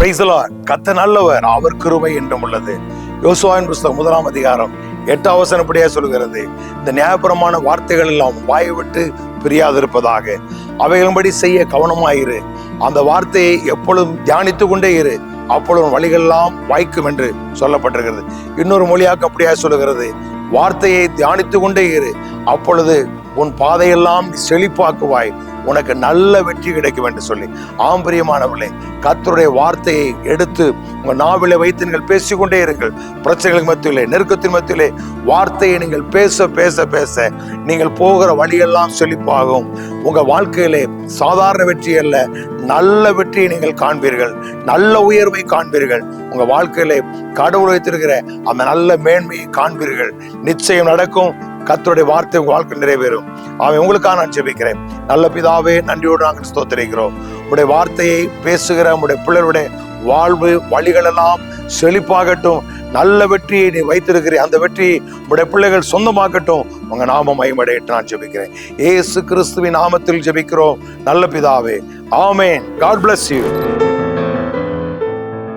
Praise the Lord. கர்த்தர் நல்லவர், அவர் கிருபை என்றும் உள்ளது. யோசுவாவின் புஸ்தகம் 1ஆம் அதிகாரம் 8ஆம் வசனப்படியே சொல்கிறது, இந்த நியாயப்பிரமாண வார்த்தைகள் எல்லாம் வாயை விட்டு பிரியாதிருப்பதாக, அவைகளின்படி செய்ய கவனமாயிரு. அந்த வார்த்தையை எப்பொழுதும் தியானித்து கொண்டே இரு, அப்பொழுது வழிகளெல்லாம் வாய்க்கும் என்று சொல்லப்பட்டிருக்கிறது. இன்னொரு மொழியாக்க அப்படியே சொல்லுகிறது, வார்த்தையை தியானித்து கொண்டே இரு, அப்பொழுது உன் பாதையெல்லாம் செழிப்பாக்குவாய், உனக்கு நல்ல வெற்றி கிடைக்கும் என்று சொல்லி. ஆம்பரியமானவர்களே, கர்த்தருடைய வார்த்தையை எடுத்து உங்கள் நாவிலே வைத்து நீங்கள் பேசிக்கொண்டே இருங்கள். பிரச்சனைகளுக்கு மத்தியிலே, நெருக்கத்தின் மத்தியிலே வார்த்தையை நீங்கள் பேச பேச பேச நீங்கள் போகிற வழியெல்லாம் செழிப்பாகும். உங்கள் வாழ்க்கையிலே சாதாரண வெற்றி அல்ல, நல்ல வெற்றியை நீங்கள் காண்பீர்கள், நல்ல உயர்வை காண்பீர்கள். உங்க வாழ்க்கையிலே கடவுள் வைத்திருக்கிற அந்த நல்ல மேன்மையை காண்பீர்கள். நிச்சயம் நடக்கும். கர்த்தருடைய வார்த்தை உங்க வாழ்க்கை நிறைவேறும். அவன் உங்களுக்காக நான் ஜெபிக்கிறேன். நல்ல பிதாவே, நன்றியோடு நாங்கள் ஸ்தோத்திரிக்கிறோம். உடைய வார்த்தையை பேசுகிற உடைய பிள்ளைகளுடைய வாழ்வு வழிகளெல்லாம் செழிப்பாகட்டும். நல்ல வெற்றியை நீ வைத்திருக்கிறேன், அந்த வெற்றியை உடைய பிள்ளைகள் சொந்தமாக்கட்டும். உங்க நாமம் மகிமையடையட்டும் நான் ஜெபிக்கிறேன். இயேசு கிறிஸ்துவின் நாமத்தில் ஜெபிக்கிறோம் நல்ல பிதாவே, ஆமென். God bless you.